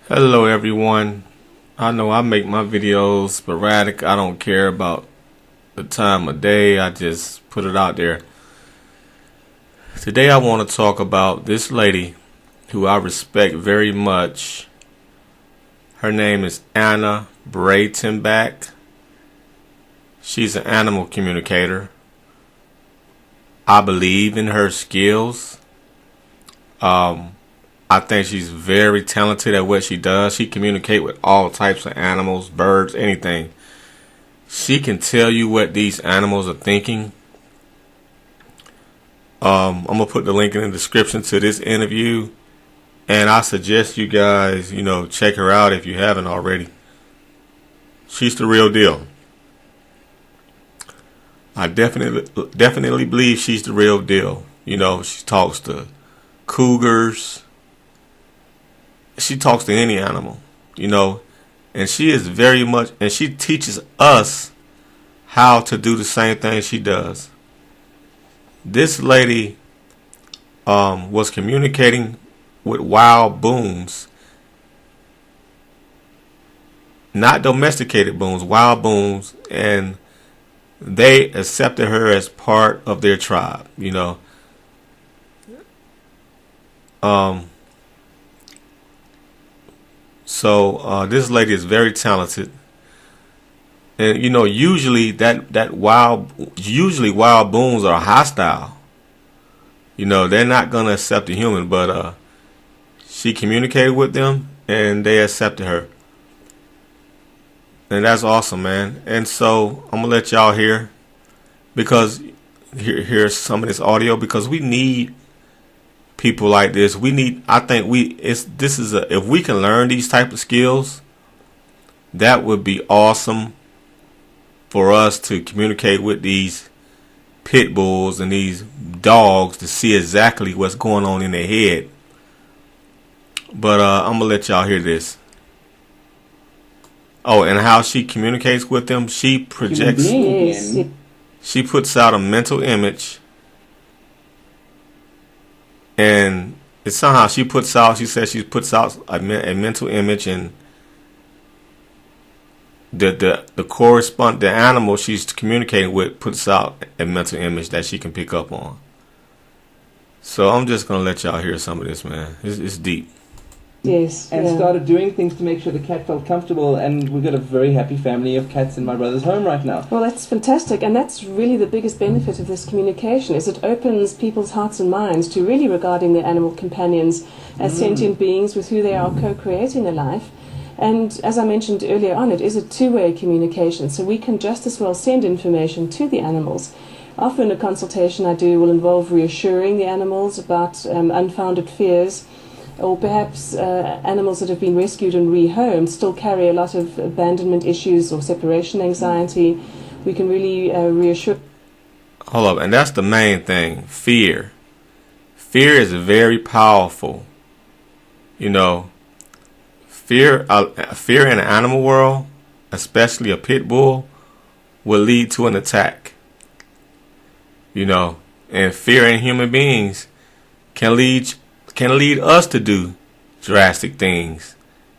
Hello everyone. I know I make my videos sporadic. I don't care about the time of day. I just put it out there. Today I want to talk about this lady who I respect very much. Her name is Anna Breytenbach. She's an animal communicator. I believe in her skills. I think she's very talented at what she does. She communicates with all types of animals, birds, anything. She can tell you what these animals are thinking. I'm going to put the link in the description to this interview. And I suggest you guys, check her out if you haven't already. She's the real deal. I definitely believe she's the real deal. She talks to cougars. She talks to any animal, and she is very much, and she teaches us how to do the same thing she does. This lady was communicating with wild boons, not domesticated boons, wild boons, and they accepted her as part of their tribe, So this lady is very talented, and usually wild boons are hostile. They're not gonna accept a human, but she communicated with them and they accepted her, and that's awesome, man. And so I'm gonna let y'all hear, because here's some of this audio, because we need people like this. If we can learn these type of skills, that would be awesome for us to communicate with these pit bulls and these dogs to see exactly what's going on in their head. But I'm gonna let y'all hear this. Oh, and how she communicates with them. She projects. She puts out a mental image. And it's somehow she says she puts out a mental image, and the animal she's communicating with puts out a mental image that she can pick up on. So I'm just going to let y'all hear some of this, man. It's deep. Yes. And started doing things to make sure the cat felt comfortable, and we've got a very happy family of cats in my brother's home right now. Well, that's fantastic, and that's really the biggest benefit of this communication, is it opens people's hearts and minds to really regarding their animal companions as sentient beings with who they are co-creating a life. And as I mentioned earlier on, it is a two-way communication, so we can just as well send information to the animals. Often a consultation I do will involve reassuring the animals about unfounded fears, or perhaps animals that have been rescued and rehomed still carry a lot of abandonment issues or separation anxiety. We can really reassure. Hold up, and that's the main thing, fear. Fear is very powerful. Fear in the animal world, especially a pit bull, will lead to an attack. And fear in human beings can lead us to do drastic things,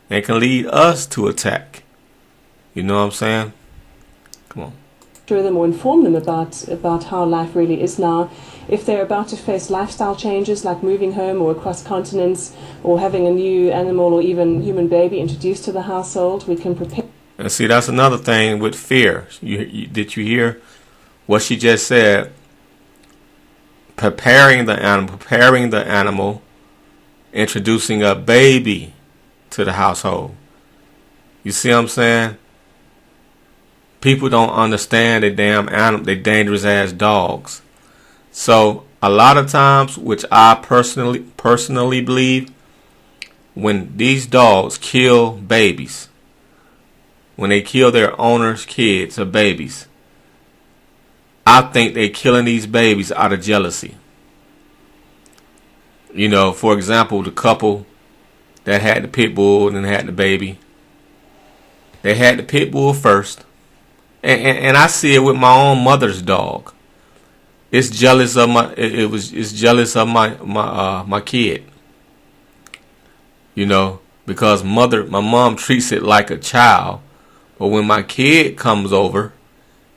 and can lead us to attack. You know what I'm saying? Come on. Show them or inform them about how life really is now. If they're about to face lifestyle changes like moving home or across continents, or having a new animal or even human baby introduced to the household, we can prepare. And see, that's another thing with fear. Did you hear what she just said? Preparing the animal, introducing a baby to the household. You see what I'm saying? People don't understand the damn animal, they dangerous ass dogs. So a lot of times, which I personally believe, when these dogs kill babies, when they kill their owners' kids or babies, I think they're killing these babies out of jealousy. For example, the couple that had the pit bull and had the baby, they had the pit bull first, and I see it with my own mother's dog. It's jealous of my kid. because my mom treats it like a child. But when my kid comes over,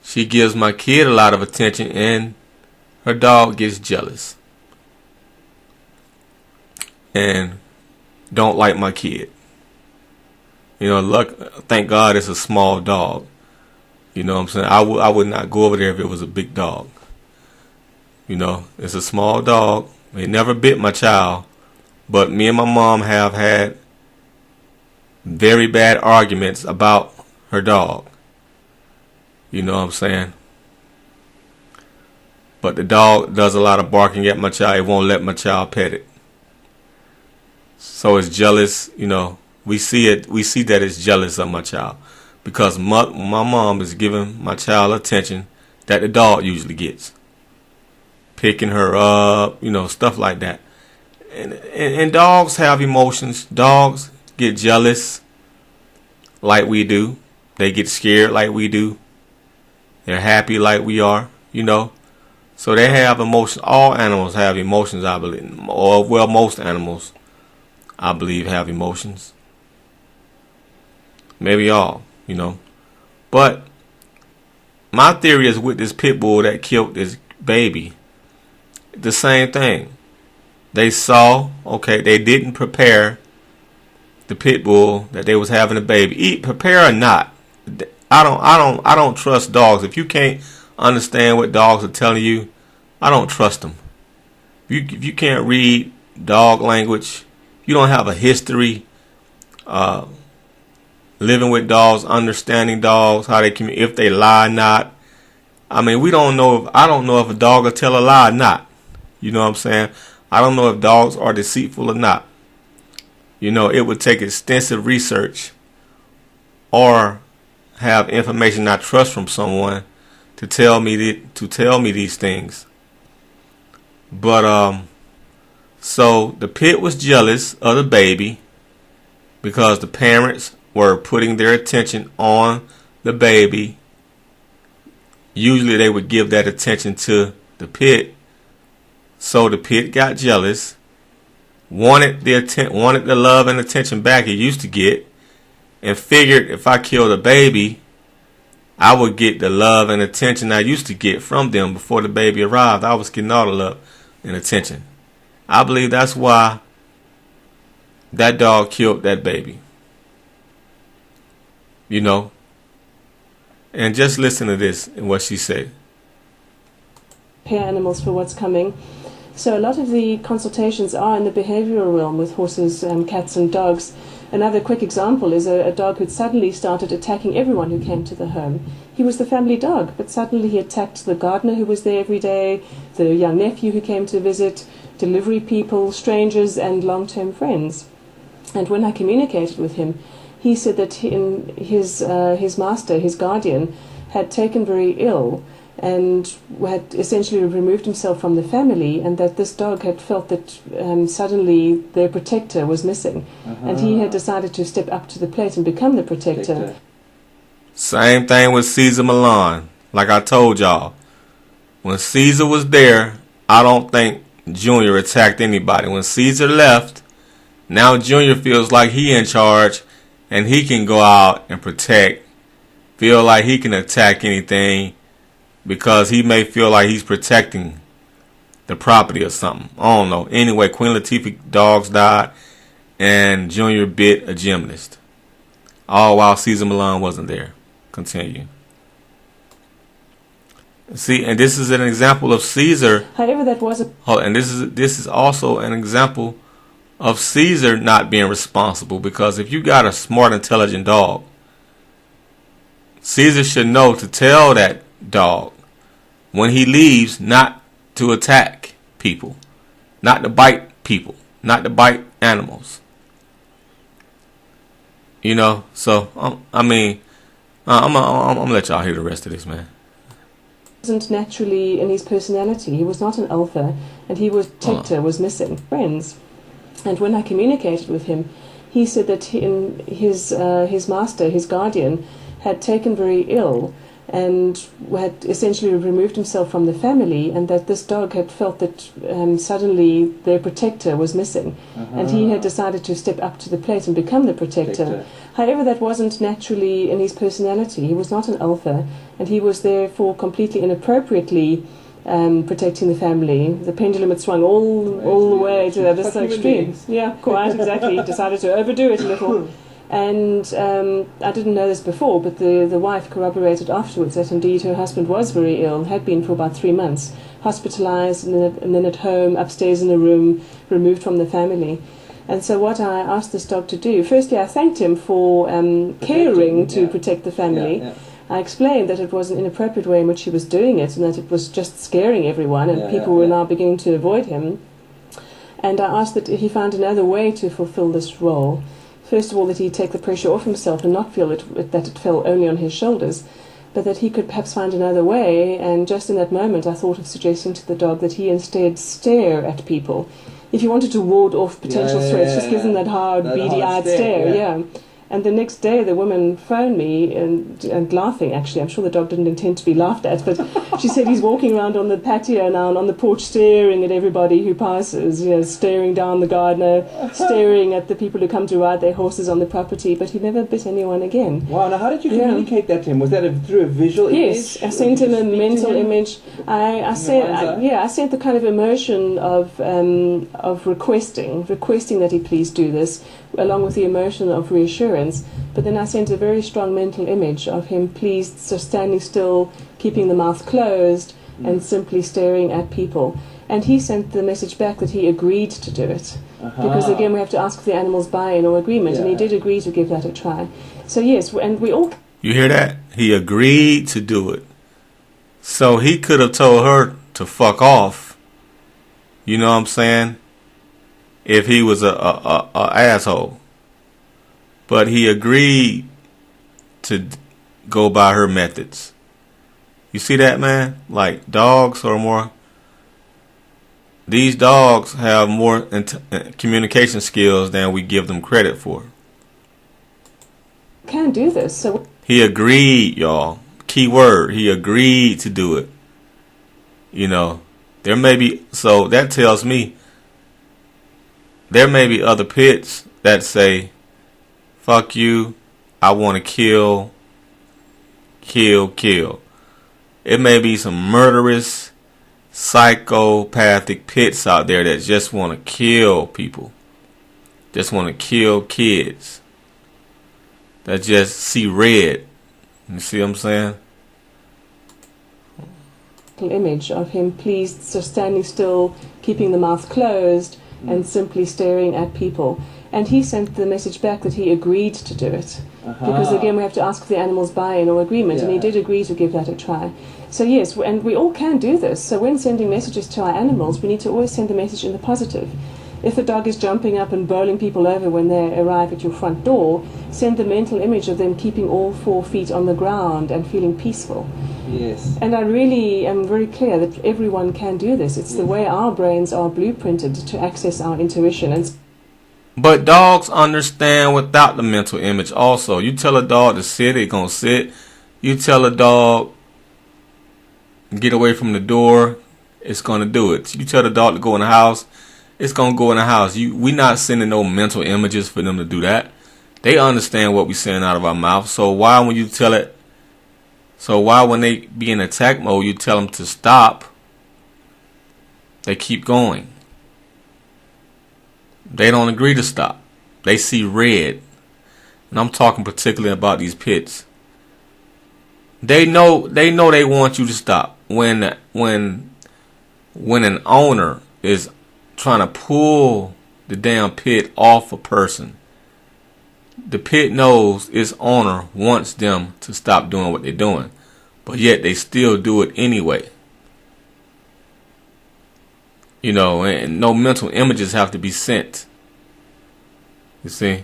she gives my kid a lot of attention, and her dog gets jealous and don't like my kid. You know, thank God it's a small dog. You know what I'm saying? I would not go over there if it was a big dog. You know, it's a small dog. It never bit my child. But me and my mom have had very bad arguments about her dog. You know what I'm saying? But the dog does a lot of barking at my child. It won't let my child pet it. So it's jealous, you know. We see that it's jealous of my child. Because my mom is giving my child attention that the dog usually gets. Picking her up, you know, stuff like that. And dogs have emotions. Dogs get jealous like we do. They get scared like we do. They're happy like we are, you know. So they have emotions. All animals have emotions, I believe. Or, well, most animals, I believe, have emotions. Maybe all, you know. But my theory is with this pit bull that killed this baby, the same thing. They saw, okay, they didn't prepare the pit bull that they was having a baby. Prepare or not, I don't trust dogs. If you can't understand what dogs are telling you, I don't trust them. If you can't read dog language, you don't have a history living with dogs, understanding dogs, how they communicate, if they lie or not. I mean, I don't know if a dog will tell a lie or not. You know what I'm saying? I don't know if dogs are deceitful or not. You know, it would take extensive research or have information I trust from someone to tell me these things. But so the pit was jealous of the baby because the parents were putting their attention on the baby. Usually they would give that attention to the pit. So the pit got jealous, wanted the love and attention back it used to get, and figured if I killed a baby, I would get the love and attention I used to get from them before the baby arrived. I was getting all the love and attention. I believe that's why that dog killed that baby. You know? And just listen to this and what she said. Prepare animals for what's coming. So a lot of the consultations are in the behavioral realm with horses and cats and dogs. Another quick example is a dog who suddenly started attacking everyone who came to the home. He was the family dog, but suddenly he attacked the gardener who was there every day, the young nephew who came to visit, delivery people, strangers, and long-term friends. And when I communicated with him, he said that his master, his guardian, had taken very ill and had essentially removed himself from the family, and that this dog had felt that suddenly their protector was missing. And he had decided to step up to the plate and become the protector. Same thing with Caesar Milan. Like I told y'all, when Caesar was there, I don't think Junior attacked anybody. When Caesar left, now Junior feels like he in charge and he can go out and protect, feel like he can attack anything, because he may feel like he's protecting the property or something. I don't know. Anyway, Queen Latifah's dogs died and Junior bit a gymnast. All while Caesar Milan wasn't there. Continue. See, and this is an example of Caesar. However, that was and this is also an example of Caesar not being responsible, because if you got a smart, intelligent dog, Caesar should know to tell that dog when he leaves not to attack people, not to bite people, not to bite animals. You know, so I'm gonna let y'all hear the rest of this, man. Wasn't naturally in his personality. He was not an alpha, and protector was missing. Friends. And when I communicated with him, he said that his master, his guardian, had taken very ill and had essentially removed himself from the family, and that this dog had felt that suddenly their protector was missing, and he had decided to step up to the plate and become the protector. However, that wasn't naturally in his personality. He was not an alpha, and he was therefore completely inappropriately protecting the family. The pendulum had swung all the way to the other extreme. Yeah, quite exactly. He decided to overdo it a little. And I didn't know this before, but the wife corroborated afterwards that indeed her husband was very ill, had been for about 3 months, hospitalized and then at home, upstairs in a room, removed from the family. And so what I asked this dog to do, firstly I thanked him for caring to protect the family. I explained that it was an inappropriate way in which he was doing it, and that it was just scaring everyone, and people were now beginning to avoid him. And I asked that he found another way to fulfill this role. First of all, that he take the pressure off himself and not feel that it fell only on his shoulders, but that he could perhaps find another way. And just in that moment, I thought of suggesting to the dog that he instead stare at people. If you wanted to ward off potential threats, just give them that hard, beady-eyed stare. And the next day, the woman phoned me and laughing, actually. I'm sure the dog didn't intend to be laughed at, but she said he's walking around on the patio now and on the porch staring at everybody who passes, staring down the gardener, staring at the people who come to ride their horses on the property, but he never bit anyone again. Wow, now how did you communicate that to him? Was that through a visual image? Yes, I sent him a mental image. I sent the kind of emotion of requesting that he please do this, along with the emotion of reassurance. But then I sent a very strong mental image of him pleased, so standing still, keeping the mouth closed, and simply staring at people. And he sent the message back that he agreed to do it. Because again, we have to ask for the animal's buy-in or agreement, and he did agree to give that a try. So yes, and we all... You hear that? He agreed to do it. So he could have told her to fuck off. You know what I'm saying? If he was a asshole. But he agreed to go by her methods. You see that, man? Like, dogs are more... These dogs have more communication skills than we give them credit for. Can't do this, so... He agreed, y'all. Key word, he agreed to do it. There may be... So that tells me there may be other pits that say, fuck you, I want to kill. It may be some murderous, psychopathic pits out there that just want to kill people. Just want to kill kids. That just see red. You see what I'm saying? Image of him pleased, so standing still, keeping the mouth closed, and simply staring at people. And he sent the message back that he agreed to do it. Because again, we have to ask for the animal's buy-in or agreement, and he did agree to give that a try. So yes, and we all can do this. So when sending messages to our animals, we need to always send the message in the positive. If a dog is jumping up and bowling people over when they arrive at your front door, send the mental image of them keeping all 4 feet on the ground and feeling peaceful. Yes. And I really am very clear that everyone can do this. It's the way our brains are blueprinted to access our intuition. But dogs understand without the mental image also. You tell a dog to sit, it's going to sit. You tell a dog get away from the door, it's going to do it. You tell the dog to go in the house, it's going to go in the house. We not sending no mental images for them to do that. They understand what we're saying out of our mouth. So why when you tell it, when they be in attack mode, you tell them to stop, they keep going. They don't agree to stop. They see red. And I'm talking particularly about these pits. They know they want you to stop. When an owner is trying to pull the damn pit off a person, the pit knows its owner wants them to stop doing what they're doing, but yet they still do it anyway. And no mental images have to be sent. You see?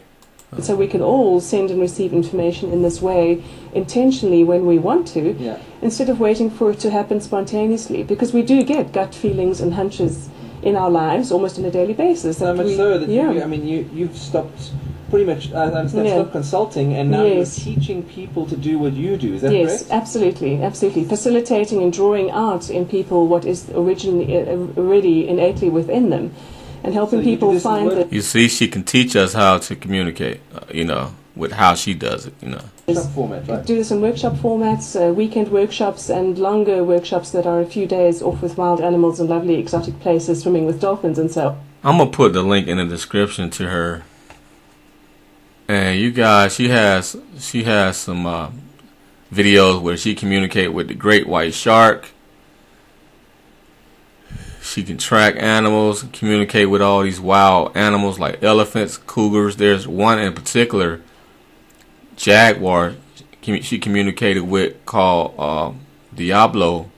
So we can all send and receive information in this way intentionally when we want to, instead of waiting for it to happen spontaneously, because we do get gut feelings and hunches in our lives almost on a daily basis. So much so that you've stopped pretty much, I understand, Yeah. stop consulting, and now Yes. you're teaching people to do what you do. Is that Yes, correct? absolutely, absolutely. Facilitating and drawing out in people what is originally already innately within them, and helping So you do people this in find work- that You see, she can teach us how to communicate, with how she does it, Workshop format, right? do this in workshop formats, weekend workshops, and longer workshops that are a few days off with wild animals and lovely exotic places, swimming with dolphins and so. I'm going to put the link in the description to her. And you guys, she has some videos where she communicates with the great white shark. She can track animals, communicate with all these wild animals like elephants, cougars. There's one in particular, jaguar, she communicated with called Diablo,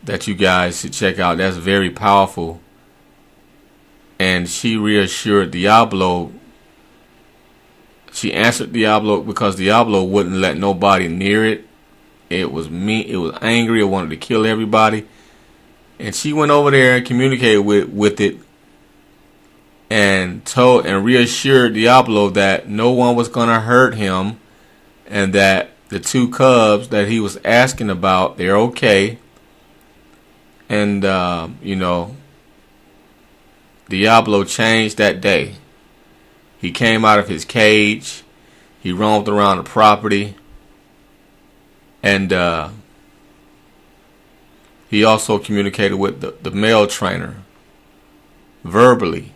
that you guys should check out. That's very powerful. And she reassured Diablo. She answered Diablo because Diablo wouldn't let nobody near it. It was mean. It was angry. It wanted to kill everybody. And she went over there and communicated with it, and told and reassured Diablo that no one was going to hurt him, and that the two cubs that he was asking about, they're okay. And Diablo changed that day. He came out of his cage. He roamed around the property, and he also communicated with the male trainer verbally.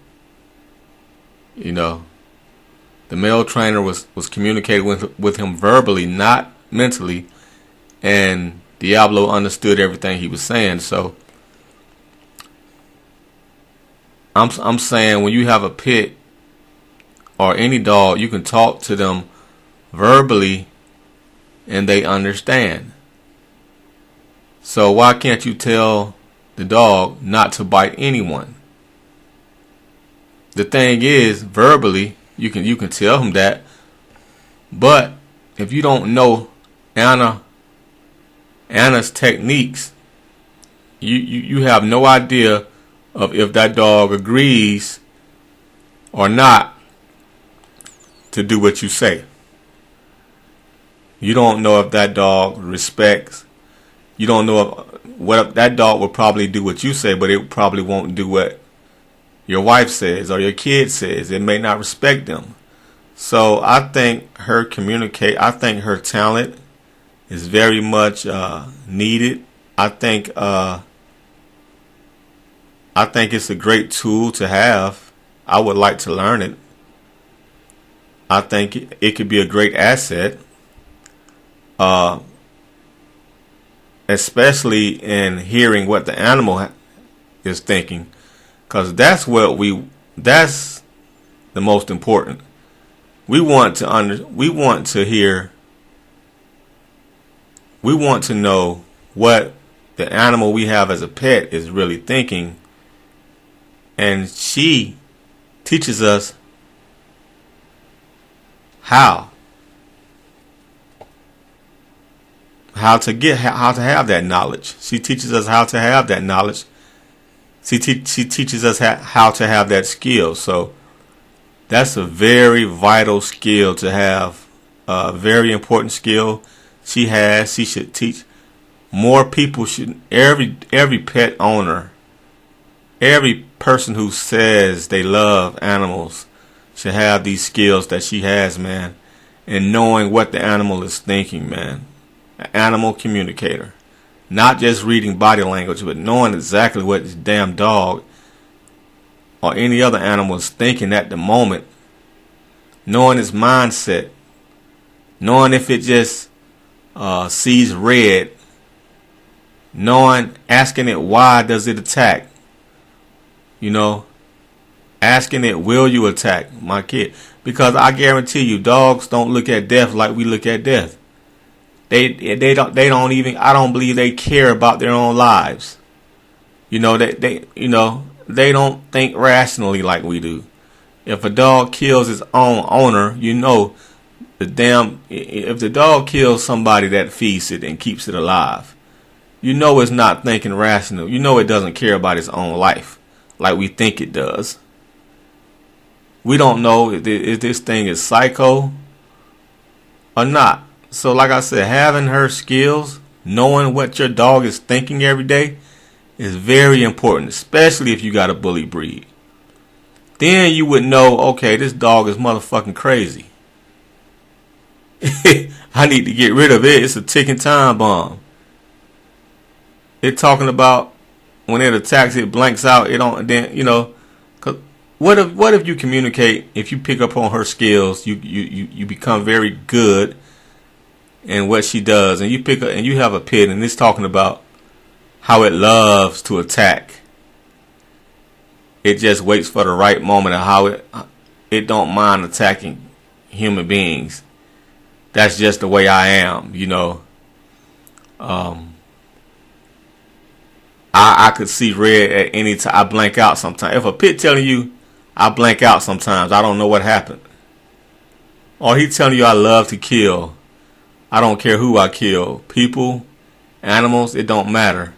The male trainer was communicating with him verbally, not mentally, and Diablo understood everything he was saying. So I'm saying, when you have a pet or any dog, you can talk to them verbally and they understand. So why can't you tell the dog not to bite anyone? The thing is, verbally, you can tell him that, but if you don't know Anna's techniques, you have no idea of if that dog agrees or not to do what you say. You don't know if that dog respects. You don't know what that dog will probably do what you say, but it probably won't do what your wife says or your kid says. It may not respect them. So I think her talent is very much needed. I think it's a great tool to have. I would like to learn it. I think it could be a great asset. Especially in hearing what the animal is thinking, because that's the most important. We want to know what the animal we have as a pet is really thinking, and she teaches us how to have that knowledge. She teaches us how to have that knowledge. She teaches us how to have that skill. So that's a very vital skill to have. A very important skill she has. She should teach more people. Every pet owner, every person who says they love animals should have these skills that she has, man. And knowing what the animal is thinking, man. An animal communicator. Not just reading body language, but knowing exactly what this damn dog or any other animal is thinking at the moment. Knowing its mindset. Knowing if it just sees red. Asking it why does it attack. Asking it, will you attack my kid? Because I guarantee you, dogs don't look at death like we look at death. They don't even, I don't believe they care about their own lives. They don't think rationally like we do. If a dog kills its own owner, if the dog kills somebody that feeds it and keeps it alive, it's not thinking rational. It doesn't care about its own life like we think it does. We don't know if this thing is psycho or not. So like I said, having her skills, knowing what your dog is thinking every day is very important, especially if you got a bully breed. Then you would know, okay, this dog is motherfucking crazy. I need to get rid of it. It's a ticking time bomb. It talking about when it attacks, it blanks out. It don't. Then cause what if you communicate? If you pick up on her skills, you become very good in what she does, and you pick up and you have a pit, and it's talking about how it loves to attack. It just waits for the right moment, and how it don't mind attacking human beings. That's just the way I am, I could see red at any time. I blank out sometimes. If a pit telling you, I blank out sometimes. I don't know what happened. Or he telling you I love to kill. I don't care who I kill. People, animals, it don't matter.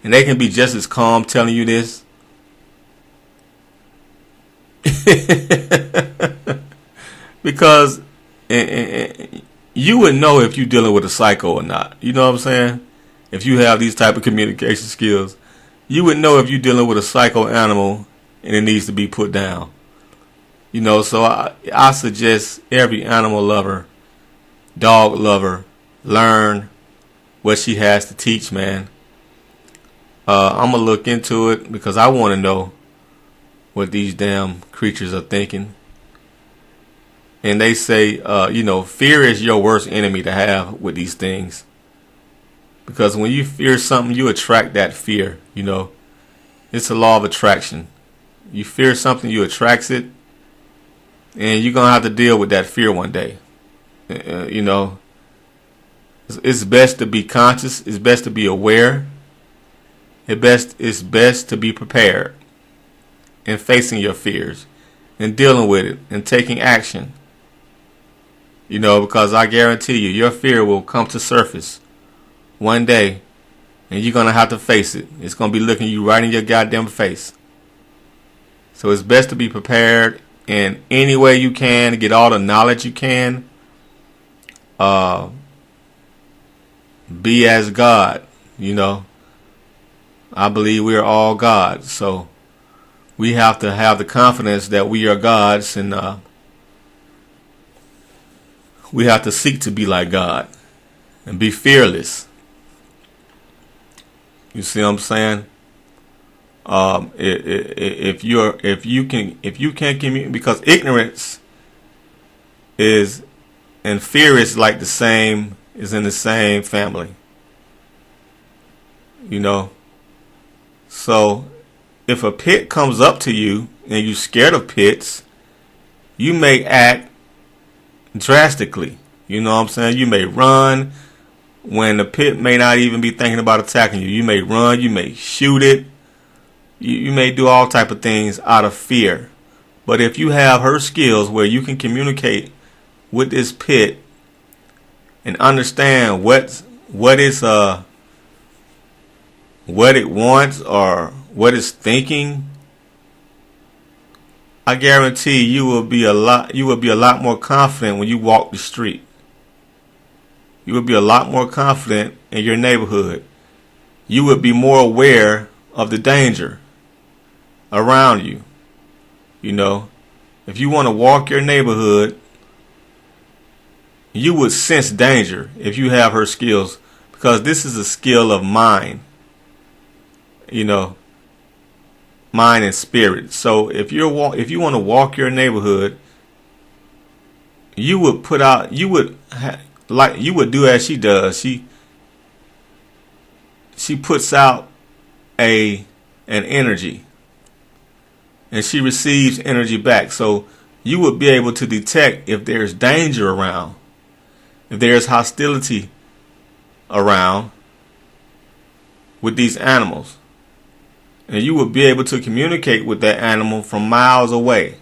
And they can be just as calm telling you this. Because you would know if you're dealing with a psycho or not. You know what I'm saying? If you have these type of communication skills, you would know if you're dealing with a psycho animal and it needs to be put down. So I suggest every animal lover, dog lover, learn what she has to teach, man. I'm going to look into it because I want to know what these damn creatures are thinking. And they say, fear is your worst enemy to have with these things. Because when you fear something, you attract that fear, It's a law of attraction. You fear something, you attract it. And you're going to have to deal with that fear one day. It's best to be conscious. It's best to be aware. It's best to be prepared in facing your fears and dealing with it and taking action. Because I guarantee you, your fear will come to surface one day and you're going to have to face it. It's going to be looking you right in your goddamn face. So it's best to be prepared in any way you can to get all the knowledge you can. Be as God, I believe we are all gods. So we have to have the confidence that we are gods, and we have to seek to be like God and be fearless. You see what I'm saying? If you can communicate, because ignorance is and fear is like is in the same family. So if a pit comes up to you and you're scared of pits, you may act drastically. You know what I'm saying? You may run when the pit may not even be thinking about attacking you. You may run, you may shoot it. You may do all type of things out of fear. But if you have her skills where you can communicate with this pit and understand what it wants or what it's thinking, I guarantee you will be a lot more confident when you walk the street. You will be a lot more confident in your neighborhood. You would be more aware of the danger around you. If you want to walk your neighborhood, you would sense danger if you have her skills, because this is a skill of mind. Mind and spirit. So if you want to walk your neighborhood, you would do as she does. She puts out an energy, and she receives energy back. So you would be able to detect if there's danger around, if there's hostility around with these animals. And you would be able to communicate with that animal from miles away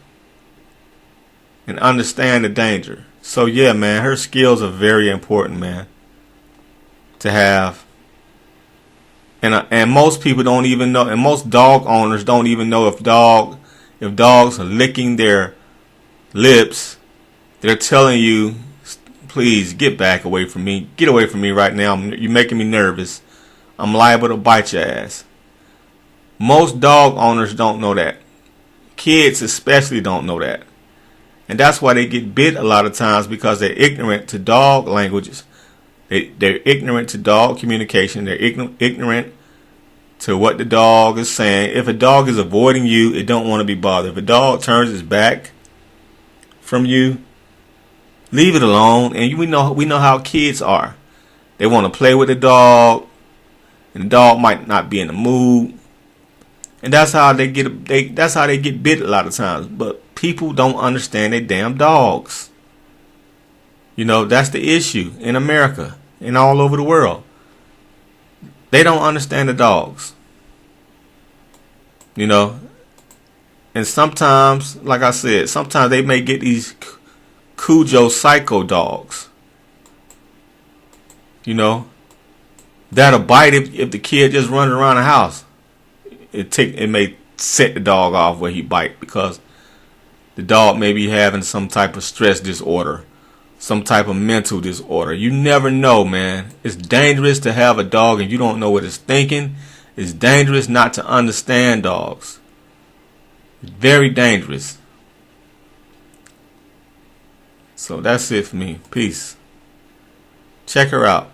and understand the danger. So yeah, man, her skills are very important, man, to have. And most people don't even know, and most dog owners don't even know if dogs are licking their lips, they're telling you, please get back away from me. Get away from me right now. You're making me nervous. I'm liable to bite your ass. Most dog owners don't know that. Kids especially don't know that. And that's why they get bit a lot of times, because they're ignorant to dog languages. They're ignorant to dog communication. They're ignorant to what the dog is saying. If a dog is avoiding you, it don't want to be bothered. If a dog turns its back from you, leave it alone. And we know how kids are. They want to play with the dog, and the dog might not be in the mood. And that's how they get bit a lot of times. But people don't understand their damn dogs. That's the issue in America and all over the world. They don't understand the dogs. And sometimes, like I said, sometimes they may get these Cujo psycho dogs. That'll bite if the kid just runs around the house. It may set the dog off where he bite, because the dog may be having some type of stress disorder, some type of mental disorder. You never know, man. It's dangerous to have a dog and you don't know what it's thinking. It's dangerous not to understand dogs. It's very dangerous. So that's it for me. Peace. Check her out.